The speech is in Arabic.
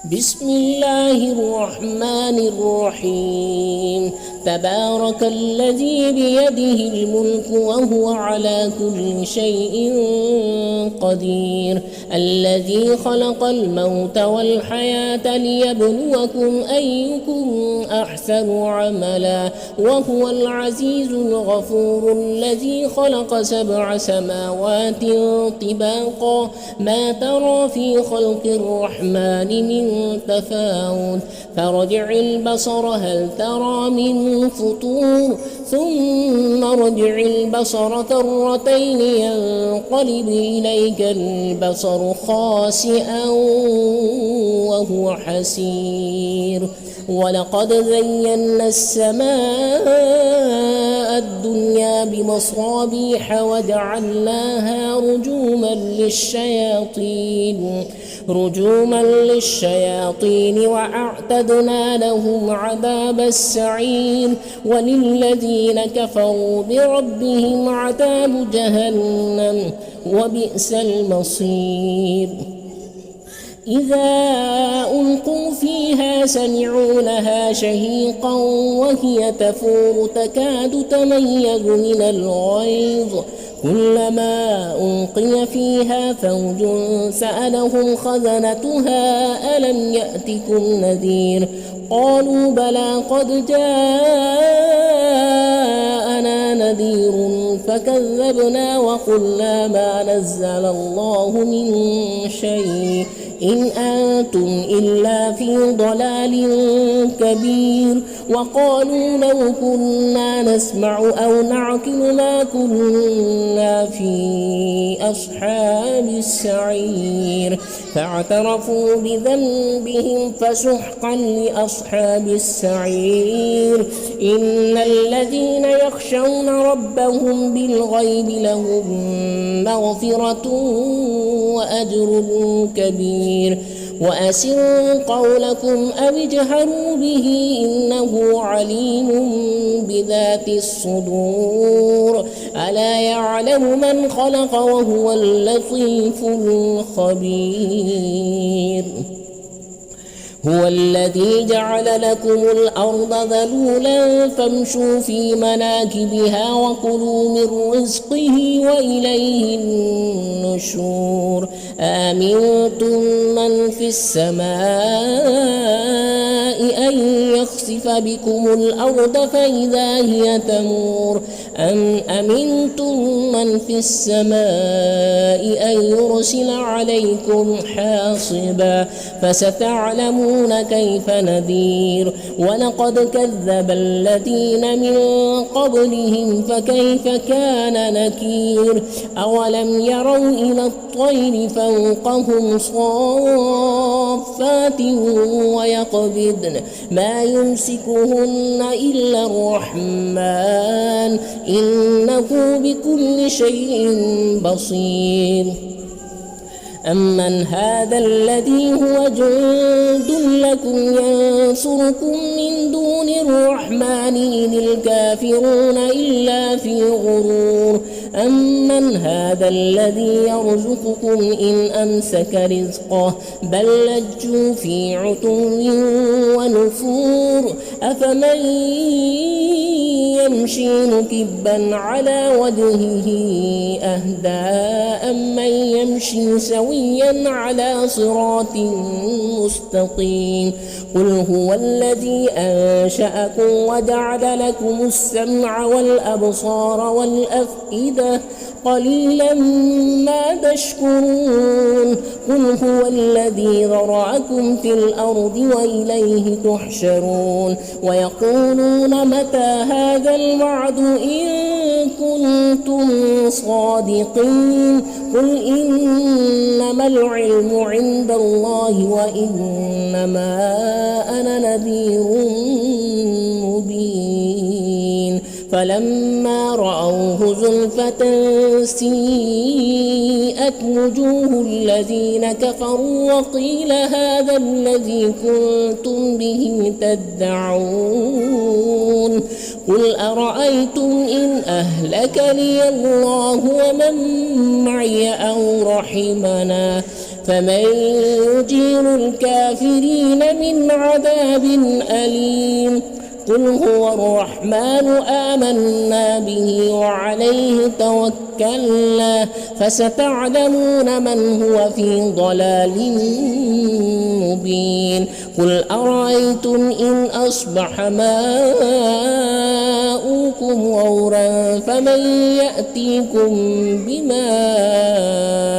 بسم الله الرحمن الرحيم. تبارك الذي بيده الملك وهو على كل شيء قدير، الذي خلق الموت والحياة ليبلوكم أيكم أحسن عملا، وهو العزيز الغفور، الذي خلق 7 سماوات طباقا، ما ترى في خلق الرحمن من تفاوت، فرجع البصر هل ترى من فطور، ثم رجع البصر كرتين ينقلب إليك البصر خاسئا وهو حسير. ولقد زينا السماء الدنيا بمصابيح وجعلناها رجوما للشياطين وأعتدنا لهم عذاب السعير. وللذين كفروا بربهم عذاب جهنم وبئس المصير. إذا ألقوا فيها سمعوا لها شهيقا وهي تفور تكاد تميز من الغيظ، كلما ألقي فيها فوج سألهم خزنتها ألم يأتكم نذير، قالوا بلى قد جاءنا نذير فكذبنا وقلنا ما نزل الله من شيء إن أنتم إلا في ضلال كبير. وقالوا لو كنا نسمع أو نعقل ما كنا في أصحاب السعير، فاعترفوا بذنبهم فسحقا لأصحاب السعير. إن الذين يخشون ربهم بالغيب لهم مغفرة وأجر كبير. وأسروا قولكم أو اجهروا به إنه عليم بذات الصدور، ألا يعلم من خلق وهو اللطيف الخبير. هو الذي جعل لكم الأرض ذلولا فامشوا في مناكبها وكلوا من رزقه وإليه النشور. آمنتم من في السماء أن يخسف بكم الأرض فإذا هي تمور، أم أمنتم من في السماء أن يرسل عليكم حاصبا، فستعلمون كيف نذير. ولقد كذب الذين من قبلهم فكيف كان نكير. أولم يروا إلى الطير فوقهم صافات ويقبضن ما يمسكهن إلا الرحمن إنه بكل شيء بصير. أمن هذا الذي هو جند لكم ينصركم من دون الرحمن إن الكافرون إلا في غرور. أمن هذا الذي يرزقكم إن أمسك رزقه بل لجوا في عتو ونفور. أفمن يمشي مكبا على وجهه أهدى أمن يمشي سويا على صراط مستقيم. قل هو الذي أنشأكم وجعل لكم السمع والأبصار والأفئدة قليلا ما تشكرون. قل هو الذي ذرأكم في الأرض وإليه تحشرون. ويقولون متى هذا الوعد إن كنتم صادقين. قل إنما العلم عند الله وإنما أنا نذير مبين. فلما رأوه زلفة سيئت وجوه الذين كفروا وقيل هذا الذي كنتم به تدعون. قل أرأيتم إن أهلكني الله ومن معي أو رحمنا فمن يجير الكافرين من عذاب أليم قل هو الرحمن آمنا به وعليه توكلنا فستعلمون من هو في ضلال مبين قل أرأيتم إن أصبح ماؤكم غورا فمن يأتيكم بماء